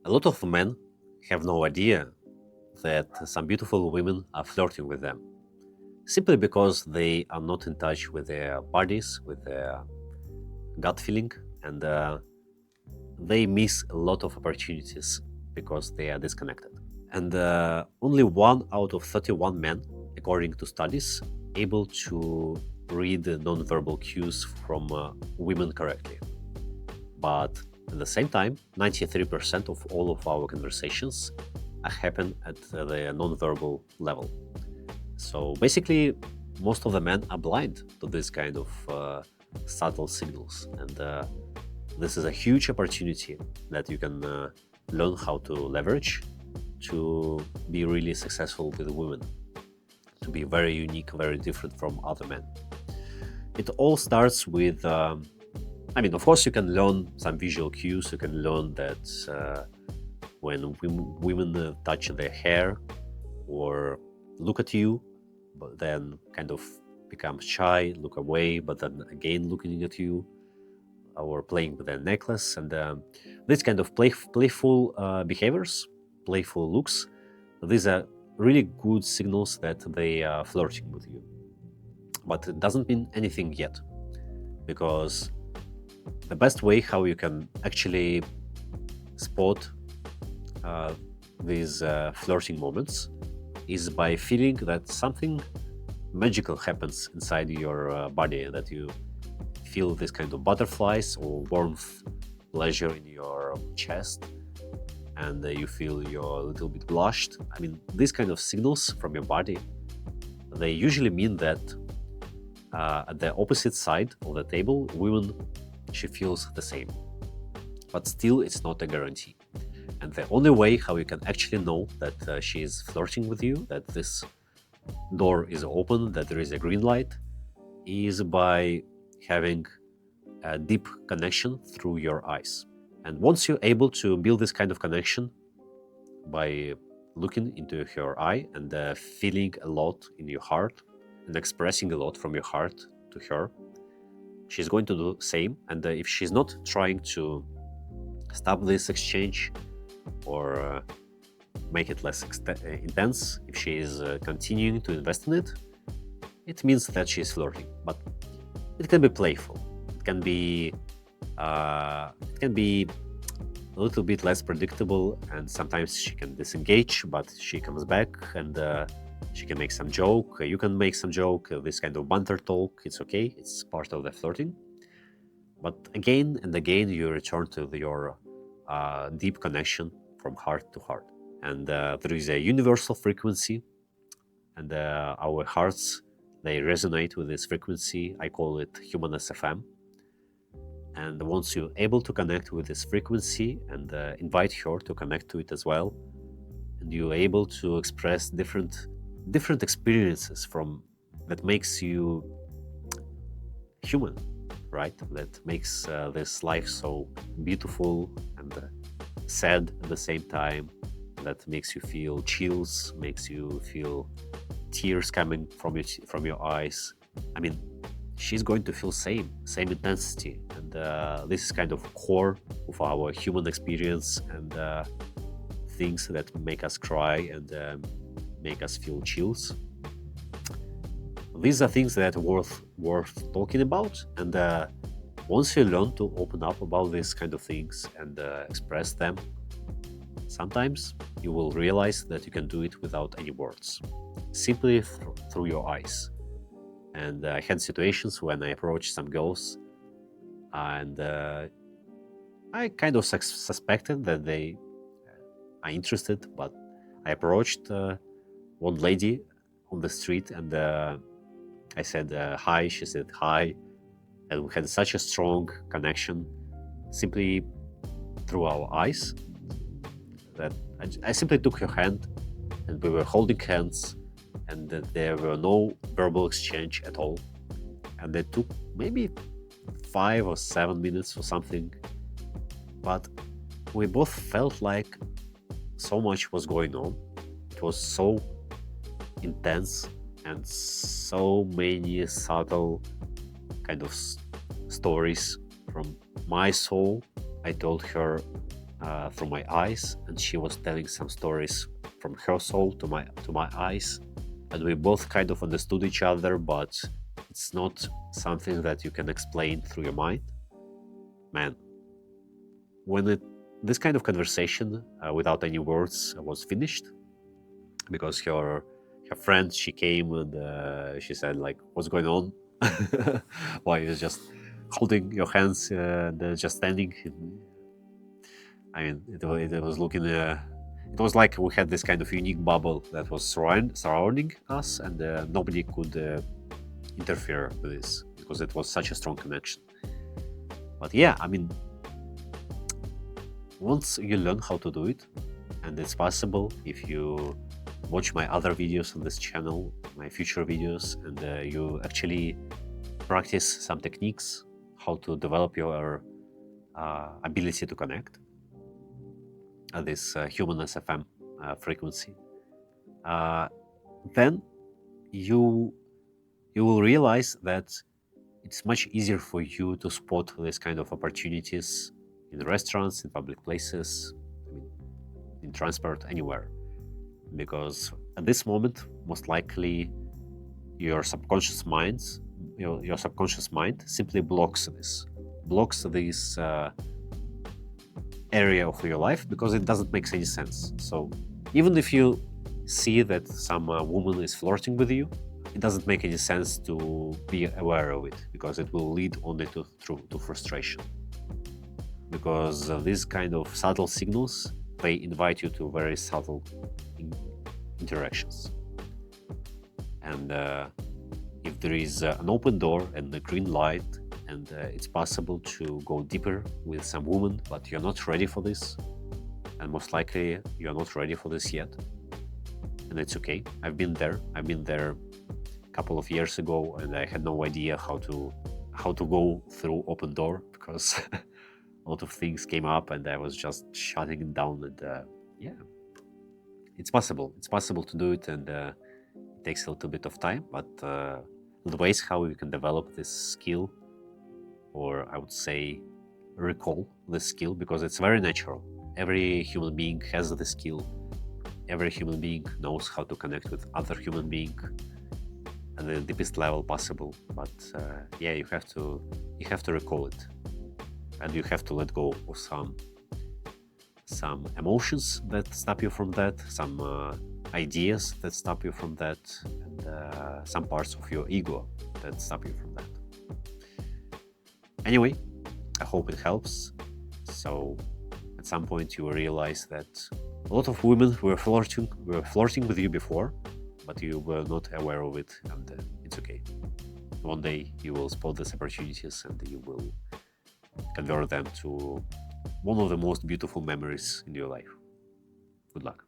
A lot of men have no idea that some beautiful women are flirting with them simply because they are not in touch with their bodies, with their gut feeling, and they miss a lot of opportunities because they are disconnected. And only 1 out of 31 men, according to studies, able to read the nonverbal cues from women correctly. But at the same time, 93% of all of our conversations happen at the nonverbal level. So basically, most of the men are blind to this kind of subtle signals. And this is a huge opportunity that you can learn how to leverage to be really successful with women, to be very unique, very different from other men. It all starts with, of course, you can learn some visual cues. You can learn that when women touch their hair or look at you, but then kind of become shy, look away, but then again looking at you, or playing with their necklace, and this kind of playful behaviors, playful looks, these are really good signals that they are flirting with you. But it doesn't mean anything yet, because the best way how you can actually spot these flirting moments is by feeling that something magical happens inside your body, that you feel this kind of butterflies or warmth, pleasure in your chest, and you feel you're a little bit blushed. These kind of signals from your body, they usually mean that at the opposite side of the table, woman, she feels the same. But still, it's not a guarantee. And the only way how you can actually know that she is flirting with you, that this door is open, that there is a green light, is by having a deep connection through your eyes. And once you're able to build this kind of connection by looking into her eye and feeling a lot in your heart and expressing a lot from your heart to her, she's going to do the same. And if she's not trying to stop this exchange or make it less intense, if she is continuing to invest in it, it means that she is flirting. But it can be playful. It can be a little bit less predictable, and sometimes she can disengage, but she comes back and she can make some joke. You can make some joke. This kind of banter talk, it's okay. It's part of the flirting. But again and again, you return to your deep connection from heart to heart. And there is a universal frequency, and our hearts, they resonate with this frequency. I call it human SFM. And once you're able to connect with this frequency and invite her to connect to it as well, and you're able to express different experiences from that makes you human, right? That makes this life so beautiful and sad at the same time. That makes you feel chills, makes you feel tears coming from your eyes. She's going to feel same intensity, and this is kind of core of our human experience, and things that make us cry and make us feel chills. These are things that are worth talking about, and once you learn to open up about these kind of things and express them, sometimes you will realize that you can do it without any words, simply through your eyes. And I had situations when I approached some girls, and I kind of suspected that they are interested, but I approached one lady on the street, and I said hi. She said hi, and we had such a strong connection simply through our eyes that I simply took her hand, and we were holding hands, and there were no verbal exchange at all. And it took maybe 5 or 7 minutes or something, but we both felt like so much was going on. It was so intense, and so many subtle kind of stories from my soul I told her through my eyes, and she was telling some stories from her soul to my eyes, and we both kind of understood each other, but it's not something that you can explain through your mind. Man, when this kind of conversation without any words was finished, because her friend, she came and she said like, "What's going on? Why you're just holding your hands and just standing?" I mean, it was looking. It was like we had this kind of unique bubble that was surrounding us, and nobody could interfere with this because it was such a strong connection. But yeah, I mean, once you learn how to do it, and it's possible if you watch my other videos on this channel, my future videos, and you actually practice some techniques, how to develop your ability to connect at this human SFM frequency, then you will realize that it's much easier for you to spot this kind of opportunities in restaurants, in public places, I mean, in transport, anywhere. Because at this moment, most likely, your subconscious mind simply blocks this area of your life because it doesn't make any sense. So even if you see that some woman is flirting with you, it doesn't make any sense to be aware of it because it will lead only to frustration. Because these kind of subtle signals, they invite you to very subtle interactions. And if there is an open door and a green light, and it's possible to go deeper with some woman, but you're not ready for this, and most likely you're not ready for this yet, and it's okay. I've been there a couple of years ago, and I had no idea how to go through open door because a lot of things came up and I was just shutting it down. And yeah, it's possible to do it, and it takes a little bit of time, but the ways how you can develop this skill, or I would say recall this skill, because it's very natural. Every human being has the skill. Every human being knows how to connect with other human being at the deepest level possible. But yeah, you have to recall it, and you have to let go of some emotions that stop you from that, some ideas that stop you from that, and some parts of your ego that stop you from that. Anyway, I hope it helps. So at some point you will realize that a lot of women were flirting with you before, but you were not aware of it, and it's okay. One day you will spot these opportunities and you will convert them to one of the most beautiful memories in your life. Good luck.